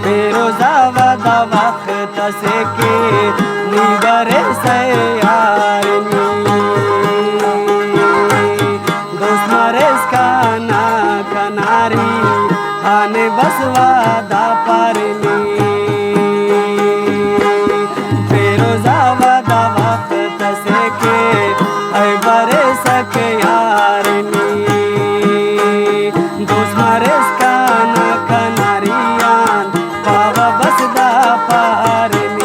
बेरोजा वदा वक्त से के निबरे से यारनी दोस्त मरेस काना कनारी आने बस वादा परनी बेरोजा वदा वक्त से के बरे सके यारनी दोस्त मरेस काना कनारियान पावा बस दा पारनी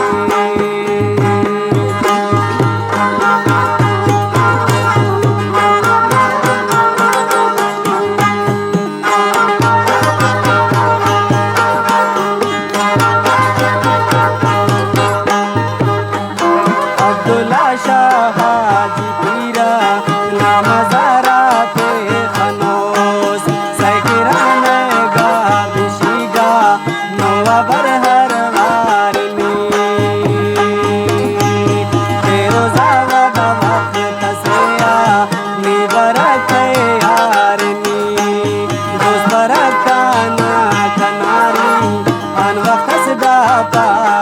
अब्दुल्ला शाह हाजी पीरा नाम ज़रा पे खनोस सैकिरान गा बिशिगा नवाबर हर वारनी बेरोजा वदा वक्त सया निबरक यारनी दोस्त बरकाना कनारी अन वक्त सदा पारनी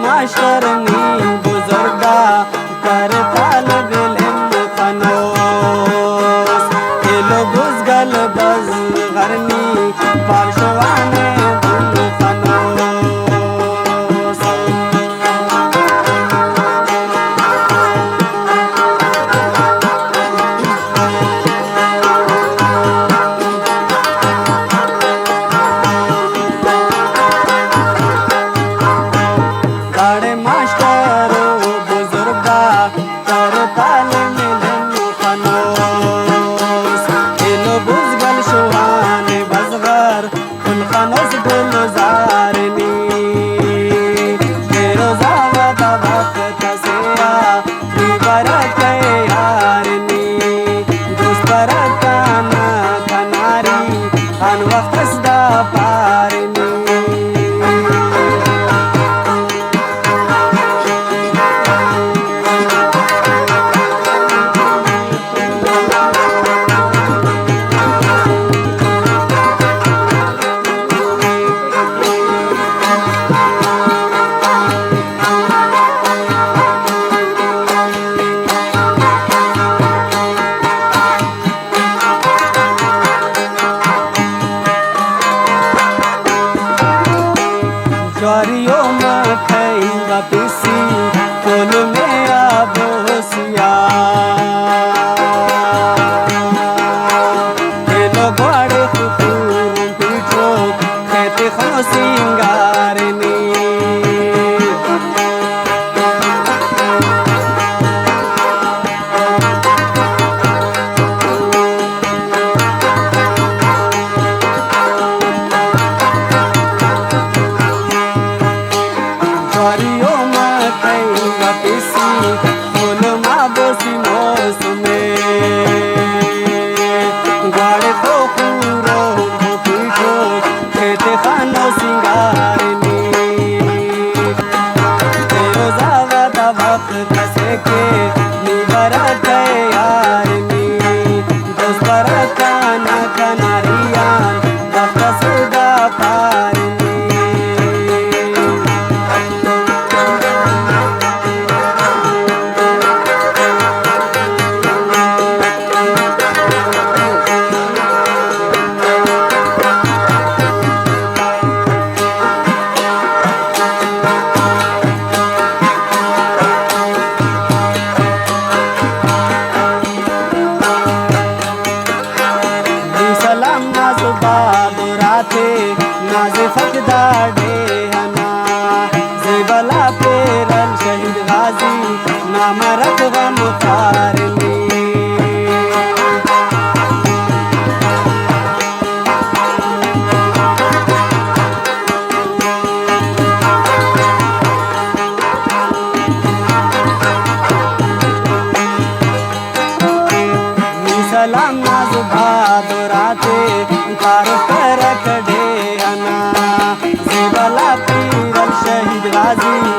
माशरनी बुजुर्गा कर तालब इल्म फनोस एलो बुजगल बज़गरनी पाशवाने बुल फनोस बड़े मास्टर बुजुर्गा कर तालिम इल्म फनोस एलो बुजगल शुहान बज़गर कुल फनोस गुलज़ारनी बेरोजा वदा वक्त सया निबरक यारनी दोस्त बरकाना कनारी अन वक्त सदा पारनी ज्वारियों में खैंगा पिसी कोल में आबोसिया एलो ग्वाड़े खुतूर पीठो खेते खो सिंगारनी ज्वारियों में खैंगा पिसी कोल माँ बोसी मोस में ग्वाड़े तो पूरो पीठो खेते खानो सिंगारनी बेरोजा वदा वक्त से के निबरक यारनी दोस्त बरकाना कनारियान वक्त सदा पारनी बाबुराते नाज़े फकदा डेहना ज़ेबला पेरल शहीद गाजी नाम रखवा मुखारनी फकीर शहीद गाजी